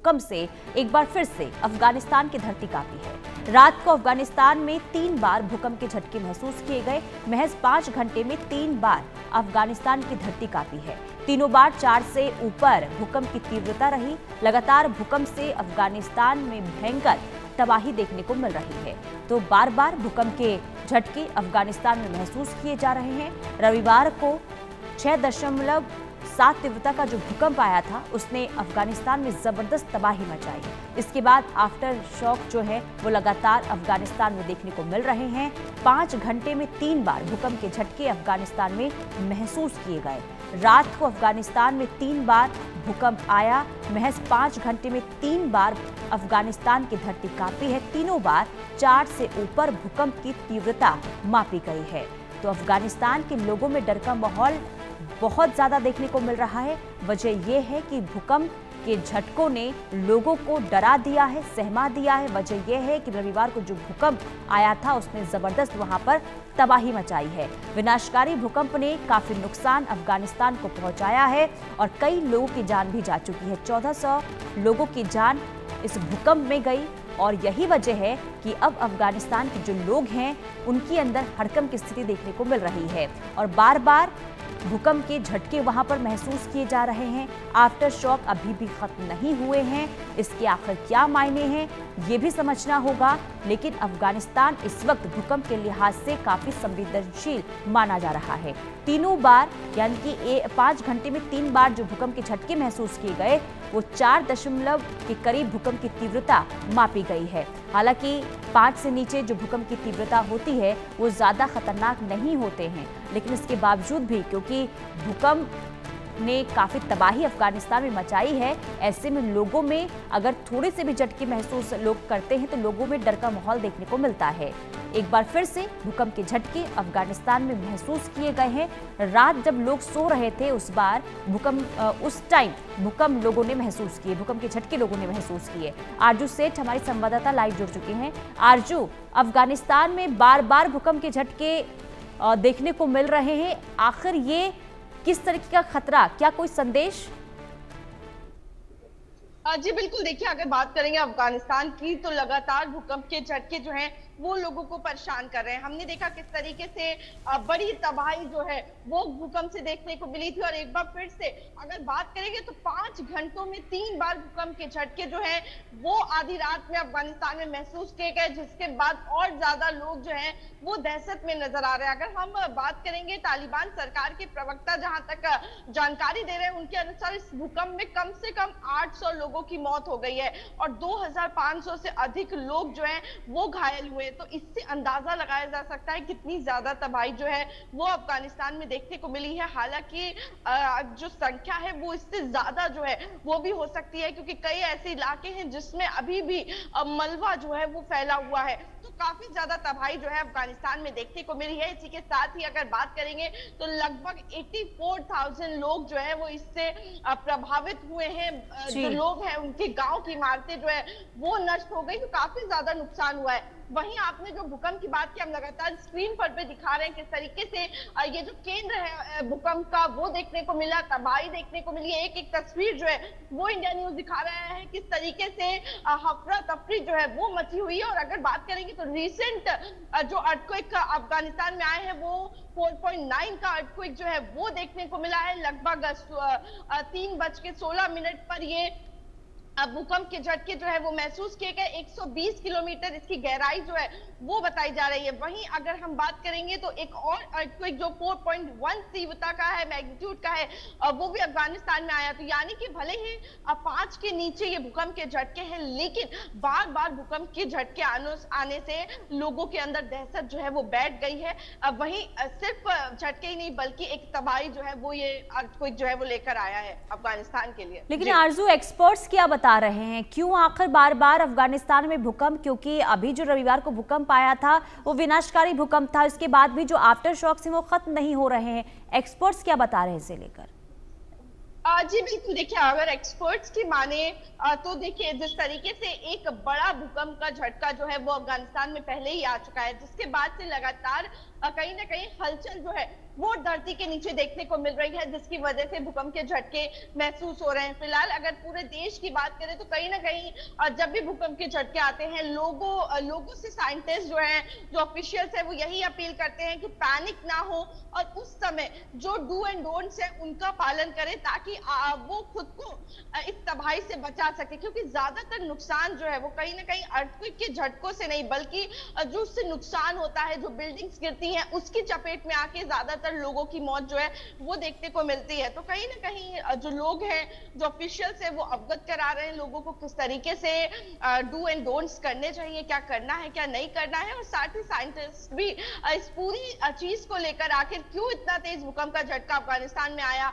भूकंप से एक बार फिर से अफगानिस्तान की धरती कांपी है। रात को अफगानिस्तान में 3 बार भूकंप के झटके महसूस किए गए। महज 5 घंटे में 3 बार अफगानिस्तान की धरती कांपी है। तीनों बार 4 से ऊपर भूकंप की तीव्रता रही। लगातार भूकंप से अफगानिस्तान में भयंकर तबाही देखने को मिल रही है। तो बार बार भूकंप के झटके अफगानिस्तान में महसूस किए जा रहे हैं। रविवार को 6.7 तीव्रता का जो भूकंप आया था उसने अफगानिस्तान में जबरदस्त तबाही मचाई। इसके बाद आफ्टर शॉक जो है वो लगातार अफगानिस्तान में देखने को मिल रहे हैं। 5 घंटे में 3 बार भूकंप के झटके अफगानिस्तान में महसूस किए गए। रात को अफगानिस्तान में 3 बार भूकंप आया। महज 5 घंटे में 3 बार अफगानिस्तान की धरती कांपी है। तीनों बार 4 से ऊपर भूकंप की तीव्रता मापी गई है। तो अफगानिस्तान के लोगों में डर का माहौल बहुत ज्यादा देखने को मिल रहा है। वजह यह है कि भूकंप के झटकों ने लोगों को डरा दिया है, सहमा दिया है। वजह यह है कि रविवार को जो भूकंप आया था उसने जबरदस्त वहां पर तबाही मचाई है। विनाशकारी भूकंप ने काफी नुकसान अफगानिस्तान को पहुंचाया है और कई लोगों की जान भी जा चुकी है। 1400 लोगों की जान इस भूकंप में गई और यही वजह है कि अब अफगानिस्तान के जो लोग हैं उनके अंदर हड़कंप की स्थिति देखने को मिल रही है और बार बार भूकंप के झटके वहां पर महसूस किए जा रहे हैं। आफ्टर शॉक अभी भी खत्म नहीं हुए हैं। इसके आखिर क्या मायने हैं ये भी समझना होगा। लेकिन अफगानिस्तान इस वक्त भूकंप के लिहाज से काफी संवेदनशील माना जा रहा है। तीनों बार यानी कि 5 घंटे में 3 बार जो भूकंप के झटके महसूस किए गए वो 4 दशमलव के करीब भूकंप की तीव्रता मापी गई है। हालांकि 5 से नीचे जो भूकंप की तीव्रता होती है वो ज्यादा खतरनाक नहीं होते हैं, लेकिन इसके बावजूद भी क्योंकि भूकंप ने काफी तबाही अफगानिस्तान में मचाई है, ऐसे में लोगों में अगर थोड़े से भी झटके महसूस लोग करते हैं तो लोगों में डर का माहौल देखने को मिलता है। एक बार फिर से भूकंप के झटके अफगानिस्तान में महसूस किए गए हैं। रात जब लोग सो रहे थे उस टाइम भूकंप लोगों ने महसूस किए, भूकंप के झटके लोगों ने महसूस किए। आरजू सेठ हमारी संवाददाता लाइव जुड़ चुके हैं। आरजू, अफगानिस्तान में बार बार भूकंप के झटके देखने को मिल रहे हैं। आखिर ये किस तरीके का खतरा, क्या कोई संदेश? जी बिल्कुल, देखिए अगर बात करेंगे अफगानिस्तान की तो लगातार भूकंप के झटके जो हैं वो लोगों को परेशान कर रहे हैं। हमने देखा किस तरीके से बड़ी तबाही जो है वो भूकंप से देखने को मिली थी और एक बार फिर से अगर बात करेंगे तो 5 घंटों में 3 बार भूकंप के झटके जो है वो आधी रात में अफगानिस्तान में महसूस किए गए, जिसके बाद और ज्यादा लोग जो है वो दहशत में नजर आ रहे हैं। अगर हम बात करेंगे तालिबान सरकार के प्रवक्ता जहां तक जानकारी दे रहे हैं उनके अनुसार इस भूकंप में कम से कम 800 लोगों की मौत हो गई है और 2500 से अधिक लोग जो है वो घायल हुए। तो इससे अंदाजा लगाया जा सकता है कितनी ज्यादा तबाही जो है वो अफगानिस्तान में देखने को मिली है। हालांकि जो संख्या है वो इससे ज्यादा जो है वो भी हो सकती है, क्योंकि कई ऐसे इलाके हैं जिसमें अभी भी मलबा जो है वो फैला हुआ है। तो काफी ज्यादा तबाही जो है अफगानिस्तान में देखने को मिली है। इसी के साथ ही अगर बात करेंगे तो लगभग 84,000 लोग जो है वो इससे प्रभावित हुए हैं। जो लोग हैं उनके गांव की इमारतें जो है वो नष्ट हो गई, तो काफी ज्यादा नुकसान हुआ है। वहीं आपने जो भूकंप की बात की, हम लगातार स्क्रीन पर भी दिखा रहे हैं किस तरीके से ये जो केंद्र है भूकंप का वो देखने को मिला, तबाही देखने को मिली है। एक एक तस्वीर जो है वो इंडिया न्यूज दिखा रहा है किस तरीके से अफरा तफरी जो है वो मची हुई है। और अगर बात करेंगे तो रिसेंट जो अर्थक्वेक अफगानिस्तान में आए हैं वो 4.9 का अर्थक्वेक जो है वो देखने को मिला है। लगभग 3:16 पर ये भूकंप के झटके जो है वो महसूस किए गए। 120 किलोमीटर इसकी गहराई जो है वो बताई जा रही है। वहीं अगर हम बात करेंगे तो एक और अर्थक्वेक जो 4.1 तीव्रता का है, मैग्नीट्यूड का है, वो भी अफगानिस्तान में आया। तो यानी कि भले ही 5 के नीचे ये भूकंप के झटके हैं, लेकिन बार बार भूकंप के झटके आने से लोगों के अंदर दहशत जो है वो बैठ गई है। वहीं सिर्फ झटके ही नहीं बल्कि एक तबाही जो है वो ये अर्थक्वेक जो है वो लेकर आया है अफगानिस्तान के लिए। लेकिन आरजू, एक्सपर्ट्स क्या बता रहे हैं, क्यों आखिर बार बार अफगानिस्तान में भूकंप? क्योंकि अभी जो रविवार को भूकंप आया था वो विनाशकारी भूकंप था, इसके बाद भी जो आफ्टर शॉक्स हैं वो खत्म नहीं हो रहे हैं। एक्सपर्ट्स क्या बता रहे हैं इसे लेकर? जी बिल्कुल, देखिए अगर एक्सपर्ट्स की माने तो देखिए जिस तरीके से एक बड़ा भूकंप का झटका जो है वो अफगानिस्तान में पहले ही आ चुका है, जिसके बाद से लगातार कहीं ना कहीं हलचल जो है वो धरती के नीचे देखने को मिल रही है, जिसकी वजह से भूकंप के झटके महसूस हो रहे हैं। फिलहाल अगर पूरे देश की बात करें तो कहीं ना कहीं जब भी भूकंप के झटके आते हैं, लोगों से साइंटिस्ट जो हैं, जो ऑफिशियल्स हैं, वो यही अपील करते हैं कि पैनिक ना हो और उस समय जो डू एंड डोंट्स है उनका पालन करें, ताकि वो खुद को इस तबाही से बचा सके। क्योंकि ज्यादातर नुकसान जो है वो कहीं ना कहीं अर्थक्वेक के झटकों से नहीं, बल्कि जो उससे नुकसान होता है, जो बिल्डिंग्स गिरती हैं उसकी चपेट में आके ज्यादातर लोगों की मौत जो है वो देखने को मिलती है। तो कहीं ना कहीं जो लोग हैं, जो ऑफिशियल्स है, वो अवगत करा रहे हैं लोगों को किस तरीके से डू एंड डोंट्स करने चाहिए, क्या करना है क्या नहीं करना है। और साथ ही साइंटिस्ट भी इस पूरी चीज को लेकर आखिर क्यों इतना तेज भूकंप का झटका अफगानिस्तान में आया,